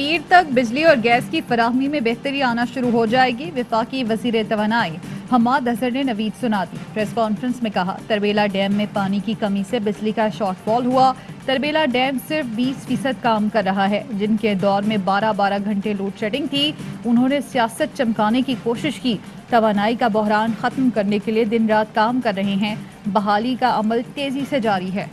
پیر تک بجلی اور گیس کی فراہمی میں بہتری آنا شروع ہو جائے گی۔ وفاقی وزیر توانائی حماد اظہر نے نوید سنا دی۔ پریس کانفرنس میں کہا تربیلا ڈیم میں پانی کی کمی سے بجلی کا شارٹ فال ہوا۔ تربیلا ڈیم صرف 20% کام کر رہا ہے، جن کے دور میں 12 گھنٹے لوڈ شیڈنگ تھی۔ انہوں نے سیاست چمکانے کی کوشش کی۔ توانائی کا بحران ختم کرنے کے لیے دن رات کام کر رہے ہیں۔ بحالی کا عمل تیزی سے جاری ہے۔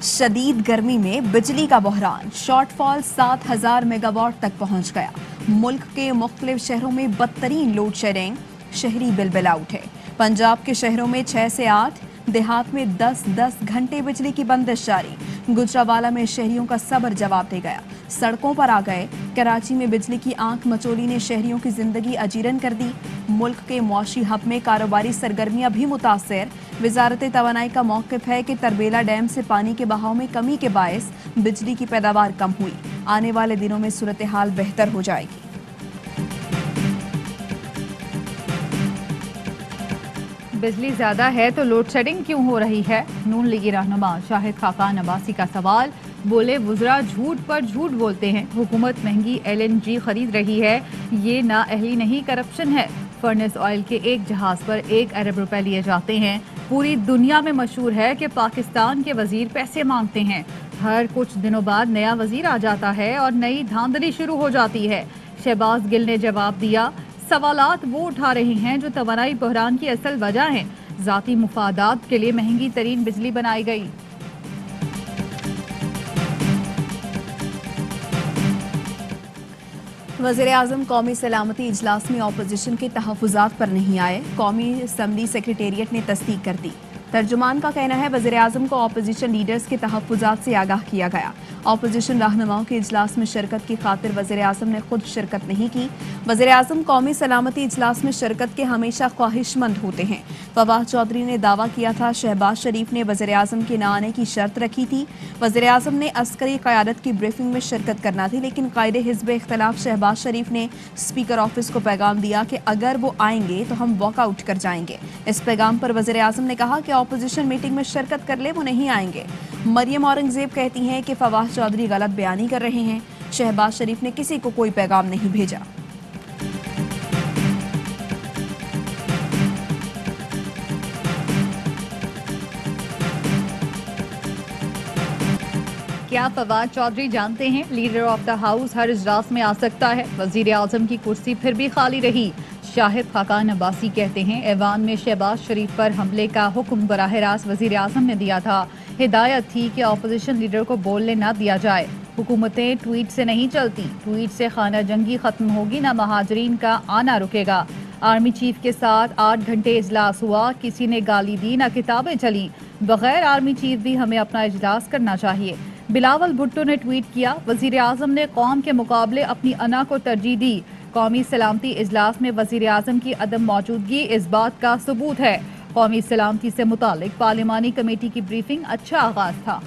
شدید گرمی میں بجلی کا بحران، شارٹ فال 7000 میگا واٹ تک پہنچ گیا۔ ملک کے مختلف شہروں میں بدترین لوڈ شیڈنگ، شہری بلبلا اٹھے۔ پنجاب کے شہروں میں 6 سے 8، دیہات میں 10 گھنٹے بجلی کی بندش جاری۔ گجرانوالہ میں شہریوں کا صبر جواب دے گیا، سڑکوں پر آ گئے۔ کراچی میں بجلی کی آنکھ مچولی نے شہریوں کی زندگی اجیرن کر دی۔ ملک کے معاشی ہب میں کاروباری سرگرمیاں بھی متاثر۔ وزارت توانائی کا موقف ہے کہ تربیلا ڈیم سے پانی کے بہاؤ میں کمی کے باعث بجلی کی پیداوار کم ہوئی۔ آنے والے دنوں میں صورتحال بہتر ہو جائے گی۔ بجلی زیادہ ہے تو لوڈ شیڈنگ کیوں ہو رہی ہے؟ نون لیگی رہنما شاہد خاقان عباسی کا سوال۔ بولے وزراء جھوٹ پر جھوٹ بولتے ہیں، حکومت مہنگی LNG خرید رہی ہے، یہ نااہلی نہیں کرپشن ہے۔ فرنس آئل کے ایک جہاز پر 1 ارب روپے لیے جاتے ہیں۔ پوری دنیا میں مشہور ہے کہ پاکستان کے وزیر پیسے مانگتے ہیں۔ ہر کچھ دنوں بعد نیا وزیر آ جاتا ہے اور نئی دھاندلی شروع ہو جاتی ہے۔ شہباز گل نے جواب دیا، سوالات وہ اٹھا رہے ہیں جو توانائی بحران کی اصل وجہ ہیں۔ ذاتی مفادات کے لیے مہنگی ترین بجلی بنائی گئی۔ وزیراعظم قومی سلامتی اجلاس میں اپوزیشن کے تحفظات پر نہیں آئے، قومی اسمبلی سیکریٹریٹ نے تصدیق کر دی۔ ترجمان کا کہنا ہے وزیراعظم کو اپوزیشن لیڈرز کے تحفظات سے آگاہ کیا گیا۔ اپوزیشن رہنماؤں کے اجلاس میں شرکت کی خاطر وزیراعظم نے خود شرکت نہیں کی۔ وزیراعظم قومی سلامتی اجلاس میں شرکت کے ہمیشہ خواہش مند ہوتے ہیں۔ فواد چودھری نے دعویٰ کیا تھا شہباز شریف نے وزیراعظم کے نہ آنے کی شرط رکھی تھی۔ وزیراعظم نے عسکری قیادت کی بریفنگ میں شرکت کرنا تھی، لیکن قائد حزب اختلاف شہباز شریف نے اسپیکر آفس کو پیغام دیا کہ اگر وہ آئیں گے تو ہم واک آؤٹ کر جائیں گے۔ اس پیغام پر وزیراعظم نے کہا کہ اپوزیشن میٹنگ میں شرکت کر لے، وہ نہیں آئیں گے۔ مریم اورنگزیب کہتی ہیں کہ فواد چودھری غلط بیانی کر رہے ہیں، شہباز شریف نے کسی کو کوئی پیغام نہیں بھیجا۔ کیا فواد چودھری جانتے ہیں لیڈر آف دا ہاؤس ہر اجلاس میں آ سکتا ہے؟ وزیر اعظم کی کرسی پھر بھی خالی رہی۔ شاہد خاقان عباسی کہتے ہیں ایوان میں شہباز شریف پر حملے کا حکم براہ راست وزیر اعظم نے دیا تھا۔ ہدایت تھی کہ اپوزیشن لیڈر کو بولنے نہ دیا جائے۔ حکومتیں ٹویٹ سے نہیں چلتی، ٹویٹ سے خانہ جنگی ختم ہوگی، نہ مہاجرین کا آنا رکے گا۔ آرمی چیف کے ساتھ 8 گھنٹے اجلاس ہوا، کسی نے گالی دی نہ کتابیں چلیں۔ بغیر آرمی چیف بھی ہمیں اپنا اجلاس کرنا چاہیے۔ بلاول بھٹو نے ٹویٹ کیا، وزیر اعظم نے قوم کے مقابلے اپنی انا کو ترجیح دی۔ قومی سلامتی اجلاس میں وزیر اعظم کی عدم موجودگی اس بات کا ثبوت ہے۔ قومی سلامتی سے متعلق پارلیمانی کمیٹی کی بریفنگ اچھا آغاز تھا۔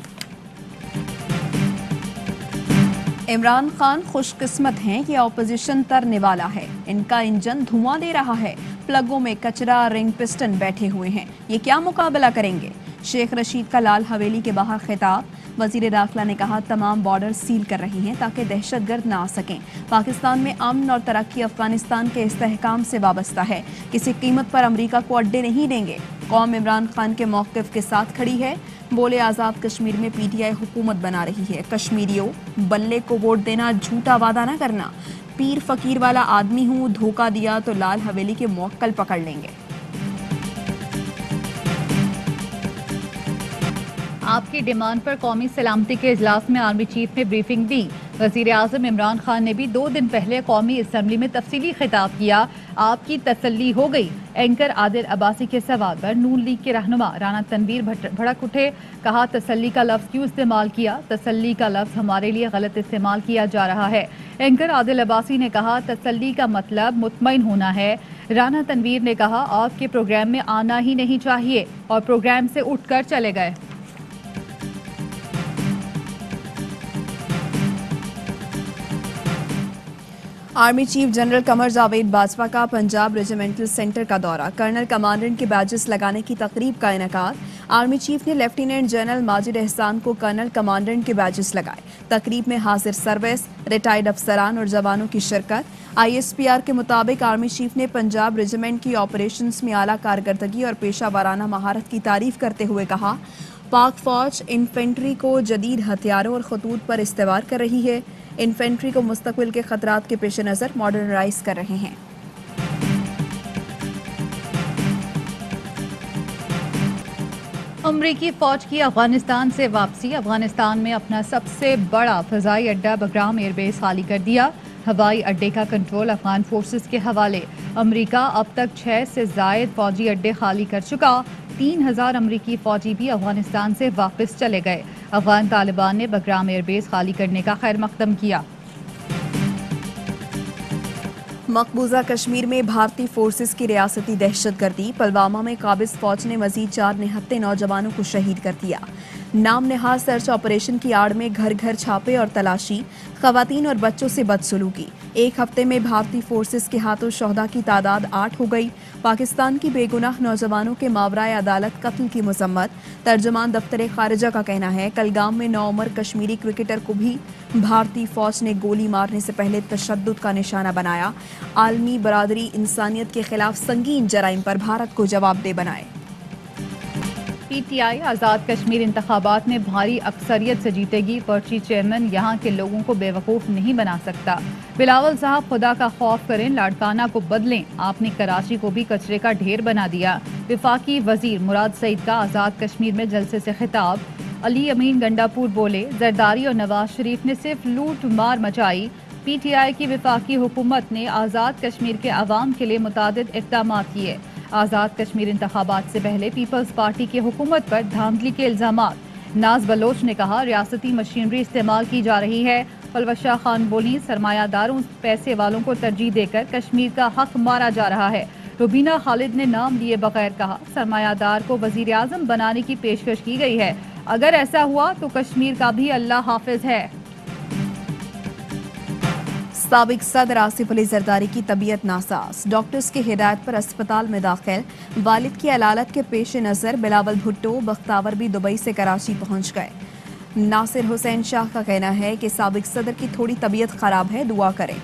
عمران خان خوش قسمت ہیں کہ اپوزیشن ترنے والا ہے، ان کا انجن دھواں دے رہا ہے، پلگوں میں کچرا رنگ پسٹن بیٹھے ہوئے ہیں، یہ کیا مقابلہ کریں گے؟ شیخ رشید کا لال حویلی کے باہر خطاب۔ وزیر داخلہ نے کہا تمام بارڈر سیل کر رہی ہیں تاکہ دہشت گرد نہ آ سکیں۔ پاکستان میں امن اور ترقی افغانستان کے استحکام سے وابستہ ہے، کسی قیمت پر امریکہ کو اڈے نہیں دیں گے۔ قوم عمران خان کے موقف کے ساتھ کھڑی ہے۔ بولے آزاد کشمیر میں PTI حکومت بنا رہی ہے، کشمیریوں بلے کو ووٹ دینا جھوٹا وعدہ نہ کرنا، پیر فقیر والا آدمی ہوں، دھوکہ دیا تو لال حویلی کے موکل پکڑ لیں گے۔ آپ کی ڈیمانڈ پر قومی سلامتی کے اجلاس میں آرمی چیف نے بریفنگ دی۔ وزیر اعظم عمران خان نے بھی 2 دن پہلے قومی اسمبلی میں تفصیلی خطاب کیا۔ آپ کی تسلی ہو گئی؟ اینکر عادل عباسی کے سوال پر نون لیگ کے رہنما رانا تنویر بھڑک اٹھے، کہا تسلی کا لفظ کیوں استعمال کیا؟ تسلی کا لفظ ہمارے لیے غلط استعمال کیا جا رہا ہے۔ اینکر عادل عباسی نے کہا تسلی کا مطلب مطمئن ہونا ہے۔ رانا تنویر نے کہا آپ کے پروگرام میں آنا ہی نہیں چاہیے، اور پروگرام سے اٹھ کر چلے گئے۔ Army chief general Qamar Javed Bajwa का पंजाब रेजिमेंटल सेंटर का दौरा, कर्नल कमांडेंट के बैजेस लगाने की तकरीब का इनेकाद। आर्मी चीफ ने लेफ्टिनेंट जनरल माजिद एहसान को कर्नल कमांडेंट के बैजेस लगाए। तकरीब में हाजिर सर्विस, रिटायर्ड अफसरान और जवानों की शिरकत। ISPR के मुताबिक आर्मी चीफ ने पंजाब रेजिमेंट की ऑपरेशंस में आला कारकर्दगी और पेशा वाराना महारत की तारीफ करते हुए कहा, पाक फौज इन्फेंट्री को जदीद हथियारों और खतूत पर इस्तेवार कर रही है। इन्फेंट्री को मुस्तकबिल के खतरात के पेश नज़र मॉडर्नाइज कर रहे हैं। अमरीकी फौज की अफगानिस्तान से वापसी। अफगानिस्तान में अपना सबसे बड़ा फजाई अड्डा बगराम एयरबेस खाली कर दिया। हवाई अड्डे का कंट्रोल अफगान फोर्सेस के हवाले। अमरीका अब तक 6 से जायद फौजी अड्डे खाली कर चुका। 3000 अमरीकी फौजी भी अफगानिस्तान से वापस चले गए। अफगान तालिबान ने बगराम एयरबेस खाली करने का खैर मकदम किया। मकबूजा कश्मीर में भारतीय फोर्सेस की रियासती दहशतगर्दी। पुलवामा में काबिज फौज ने मजीद 4 निहत्ते नौजवानों को शहीद कर दिया। नाम नहाज सर्च ऑपरेशन की आड़ में घर घर छापे और तलाशी, खवातीन और बच्चों से बदसलूकी। एक हफ्ते में भारतीय फोर्सेस के हाथों शोहदा की तादाद 8 हो गई। पाकिस्तान की बेगुनाह नौजवानों के मावराए अदालत कत्ल की मजम्मत। तर्जमान दफ्तर खारिजा का कहना है, कलगाम में 9 उम्र कश्मीरी क्रिकेटर को भी भारतीय फौज ने गोली मारने से पहले तशद्दुद का निशाना बनाया। आलमी बरादरी इंसानियत के खिलाफ संगीन जराइम पर भारत को जवाबदेह बनाए। PTI आज़ाद कश्मीर इंतखाबात में भारी अक्सरियत से जीतेगी। पर्ची चेयरमैन यहाँ के लोगों को बेवकूफ़ नहीं बना सकता। बिलावल साहब खुदा का खौफ करें, लाड़काना को बदलें। आपने कराची को भी कचरे का ढेर बना दिया। विफाकी वजीर मुराद सईद का आज़ाद कश्मीर में जलसे से खिताब। अली अमीन गंडापुर बोले, जरदारी और नवाज शरीफ ने सिर्फ लूट मार मचाई। PTI की विफाकी हुकूमत ने आज़ाद कश्मीर के अवाम के लिए मुतादिद इक़दाम किए। आज़ाद कश्मीर इंतखाबात से पहले पीपल्स पार्टी की हुकूमत पर धांधली के इल्ज़ामात। नाज बलोच ने कहा, रियासती मशीनरी इस्तेमाल की जा रही है। पलवशा खान बोली, सरमायादारों पैसे वालों को तरजीह देकर कश्मीर का हक मारा जा रहा है। रुबीना खालिद ने नाम लिए बगैर कहा, सरमायादार को वज़ीर आज़म बनाने की पेशकश की गई है। अगर ऐसा हुआ तो कश्मीर का भी अल्लाह हाफिज है। साबिक सदर आसिफ अली जरदारी की तबीयत नासाज। डॉक्टर्स की हिदायत पर अस्पताल में दाखिल। वालिद की अलालत के पेश नज़र बिलावल भुट्टो बख्तावर भी दुबई से कराची पहुंच गए। नासिर हुसैन शाह का कहना है कि साबिक सदर की थोड़ी तबीयत खराब है, दुआ करें।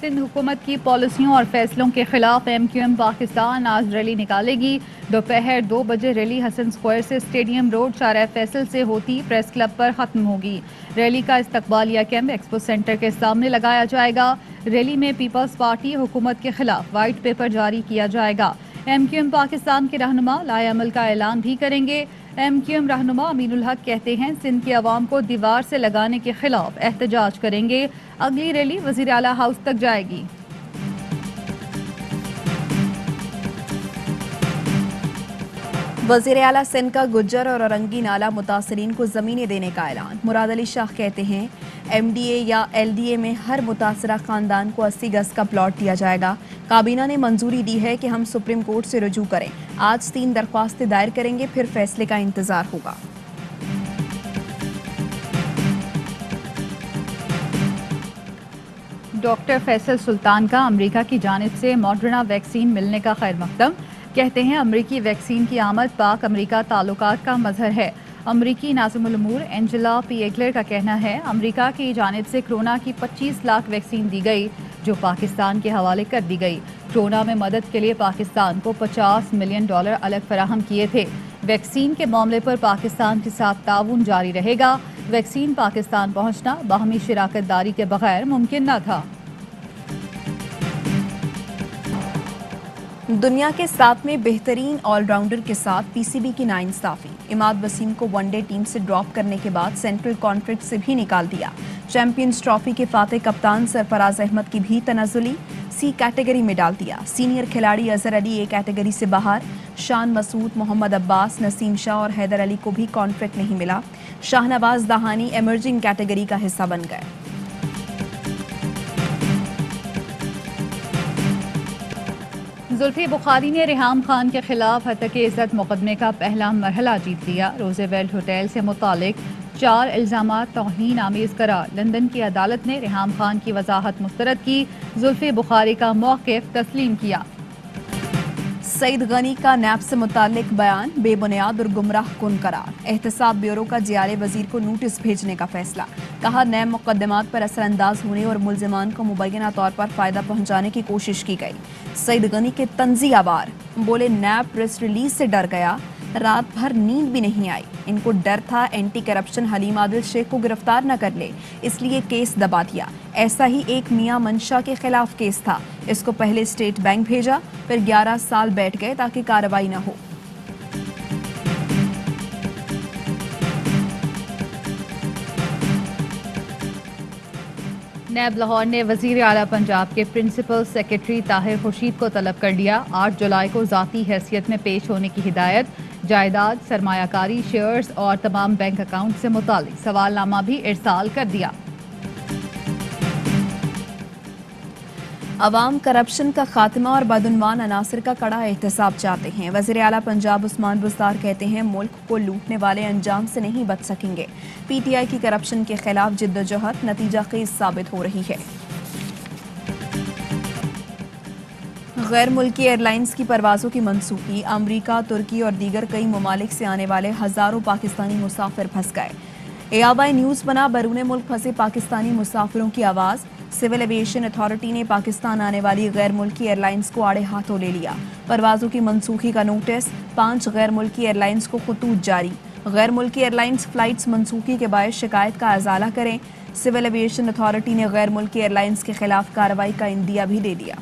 सिंध हुकूमत की पॉलिसियों और फैसलों के खिलाफ MQM पाकिस्तान आज रैली निकालेगी। दोपहर 2 बजे रैली हसन स्क्वायर से स्टेडियम रोड शाहराह फैसल से होती प्रेस क्लब पर खत्म होगी। रैली का इस्तकबालिया कैंप एक्सपो सेंटर के सामने लगाया जाएगा। रैली में पीपल्स पार्टी हुकूमत के खिलाफ वाइट पेपर जारी किया जाएगा। MQM पाकिस्तान के रहनुमा लाएअमल का ऐलान भी करेंगे। MQM रहनुमा अमीनुल हक कहते हैं, सिंध की आवाम को दीवार से लगाने के खिलाफ एहतजाज करेंगे। अगली रैली वज़ीर आला हाउस तक जाएगी। वज़ीर आला सिंध का गुज्जर और औरंगी नाला मुतासरीन को ज़मीनें देने का ऐलान। मुराद अली शाह कहते हैं, MDA या LDA में हर मुतासरा खानदान को 80 गज का प्लॉट दिया जाएगा। काबीना ने मंजूरी दी है कि हम सुप्रीम कोर्ट से रुजू करें। आज 3 दरख्वास्तें दायर करेंगे, फिर फैसले का इंतजार होगा। डॉक्टर फैसल सुल्तान का अमेरिका की जानिब से मॉडर्ना वैक्सीन मिलने का खैर मकदम। कहते हैं, अमरीकी वैक्सीन की आमद पाक अमरीका ताल्लुकात का मजहर है। अमरीकी नाज़िमुल उमूर एंजेला पी एगलर का कहना है, अमरीका की जानिब से कोरोना की 25 लाख वैक्सीन दी गई, जो पाकिस्तान के हवाले कर दी गई। कोरोना में मदद के लिए पाकिस्तान को $50 मिलियन अलग फराहम किए थे। वैक्सीन के मामले पर पाकिस्तान के साथ ताउन जारी रहेगा। वैक्सीन पाकिस्तान पहुंचना बाहमी शिराकत दारी के बगैर मुमकिन न था। दुनिया के 7वें बेहतरीन ऑलराउंडर के साथ PCB की नाइंसाफी। इमाद वसीम को वनडे टीम से ड्रॉप करने के बाद सेंट्रल कॉन्फ्रेंस से भी निकाल दिया। चैंपियंस ट्रॉफी के फातेह कप्तान सरफराज अहमद की भी तनज़ुली C कैटेगरी में डाल दिया। सीनियर खिलाड़ी अजहर अली A कैटेगरी से बाहर। शान मसूद, मोहम्मद अब्बास, नसीम शाह और हैदर अली को भी कॉन्ट्रैक्ट नहीं मिला। शाहनवाज दहानी एमर्जिंग कैटेगरी का हिस्सा बन गए। जुल्फी बुखारी ने रिहाम खान के खिलाफ हत्या के इज्जत मुकदमे का पहला मरहला जीत लिया। रोजेवेल्ट होटल से मुतालिक 4 इल्जामात तौहीन आमेज करार। लंदन की अदालत ने रेहाम खान की वजाहत मुस्तरद की। जुल्फे बुखारी का मौक़िफ़ तस्लीम किया। सईद गनी का नैब से मुताल्लिक बयान बेबुनियाद और गुमराह कुन करार। एहतसाब ब्यूरो का जियाले वजीर को नोटिस भेजने का फैसला। कहा नैब मुकदमात पर असरअंदाज होने और मुल्जिमान को मुबैना तौर पर फायदा पहुंचाने की कोशिश की गई। सईद गनी के तंजी आवार बोले नैब प्रेस रिलीज से डर गया, रात भर नींद भी नहीं आई। इनको डर था एंटी करप्शन हलीम आदिल शेख को गिरफ्तार न कर ले, इसलिए केस दबा दिया। ऐसा ही एक मियां मंशा के खिलाफ केस था, इसको पहले स्टेट बैंक भेजा, फिर 11 साल बैठ गए ताकि कार्रवाई न हो। नैब लाहौर ने वजीर आला पंजाब के प्रिंसिपल सेक्रेटरी ताहिर खुर्शीद को तलब कर लिया। 8 जुलाई को ज़ाती हैसियत में पेश होने की हिदायत। जायदाद, सरमायाकारी, शेयर्स और तमाम बैंक अकाउंट से मुतालिक सवालनामा भी इरसाल कर दिया। अवाम करप्शन का खात्मा और बदउनवान अनासर का कड़ा एहतसाब चाहते हैं। वज़ीर आला पंजाब उस्मान बुज़दार कहते हैं मुल्क को लूटने वाले अंजाम से नहीं बच सकेंगे। PTI की करप्शन के खिलाफ जिद्दोजहद नतीजा खेज साबित हो रही है। गैर मुल्की एयरलाइंस की परवाज़ों की मनसूखी। अमरीका, तुर्की और दीगर कई ममालिक से आने वाले हज़ारों पाकिस्तानी मुसाफिर फंस गए। ARY न्यूज़ बना बैरून मुल्क फंसे पाकिस्तानी मुसाफिरों की आवाज़। सिविल एविएशन अथॉरिटी ने पाकिस्तान आने वाली गैर मुल्की एयरलाइंस को आड़े हाथों ले लिया। परवाज़ों की मनसूखी का नोटिस 5 गैर मुल्की एयरलाइंस को खतूत जारी। गैर मुल्की एयरलाइंस फ्लाइट्स मनसूखी के बायस शिकायत का अजाला करें। सिविल एविएशन अथॉरिटी ने गैर मुल्की एयरलाइंस के खिलाफ कार्रवाई का इंदिया भी दे दिया।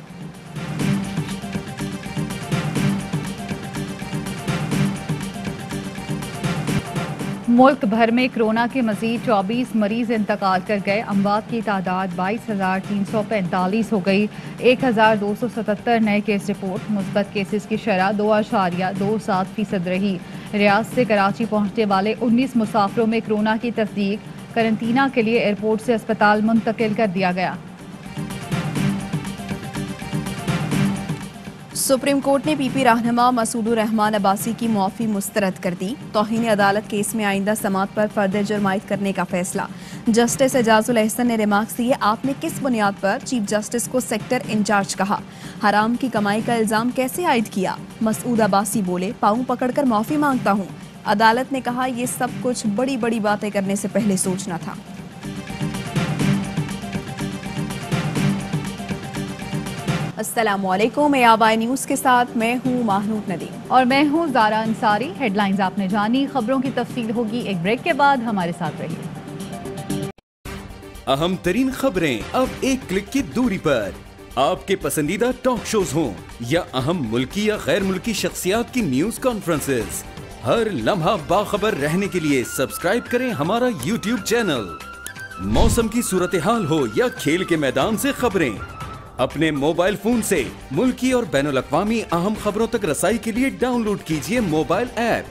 मुल्क भर में कोरोना के मजीद 24 मरीज इंतकाल कर गए। अमवात की तादाद 22,345 हो गई। 1,277 नए केस रिपोर्ट। मुस्बत केसेस की शरह 2.27% रही। रियाद से कराची पहुंचने वाले 19 मुसाफिरों में कोरोना की तस्दीक। करंटीना के लिए एयरपोर्ट से अस्पताल मुंतकिल कर दिया गया। सुप्रीम कोर्ट ने PP रहनुमा मसूदुर रहमान अब्बासी की मुआफ़ी मुस्तरद कर दी। तौहीन अदालत केस में आइंदा समात पर फर्दर जुर्म आयद करने का फैसला। जस्टिस एजाजुल एहसन ने रिमार्क्स दिए, आपने किस बुनियाद पर चीफ जस्टिस को सेक्टर इंचार्ज कहा? हराम की कमाई का इल्ज़ाम कैसे आयद किया? मसूद अब्बासी बोले, पाँव पकड़कर माफ़ी मांगता हूँ। अदालत ने कहा, ये सब कुछ बड़ी बड़ी बातें करने से पहले सोचना था। अस्सलामुअलैकुम, ARY न्यूज़ के साथ मैं हूँ माहनूद नदीम और मैं हूँ ज़ारा अंसारी। हेडलाइंस आपने जानी, खबरों की तफसील होगी एक ब्रेक के बाद। हमारे साथ रहिए। अहम तरीन खबरें अब एक क्लिक की दूरी पर। आपके पसंदीदा टॉक शोज हों या अहम मुल्की या गैर मुल्की शख्सियात की न्यूज कॉन्फ्रेंसेस, हर लम्हा बाखबर रहने के लिए सब्सक्राइब करें हमारा YouTube चैनल। मौसम की सूरत हाल हो या खेल के मैदान से खबरें, अपने मोबाइल फोन से मुल्की और बैनुल अक़वामी अहम खबरों तक रसाई के लिए डाउनलोड कीजिए मोबाइल ऐप।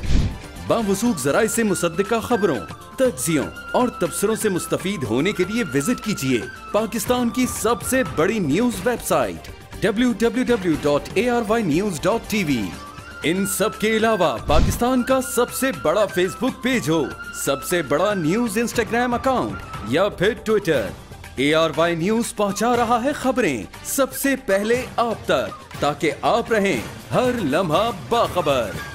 बावसूख ज़राए से मुसद्दिका खबरों, तज्ज़ियों और तबसरों से मुस्तफ़ीद होने के लिए विजिट कीजिए पाकिस्तान की सबसे बड़ी न्यूज वेबसाइट www.arYnews.tv। इन सब के अलावा पाकिस्तान का सबसे बड़ा फेसबुक पेज हो, सबसे बड़ा न्यूज इंस्टाग्राम अकाउंट या फिर ट्विटर, ARY न्यूज पहुंचा रहा है खबरें सबसे पहले आप तक, ताकि आप रहें हर लम्हा बाखबर।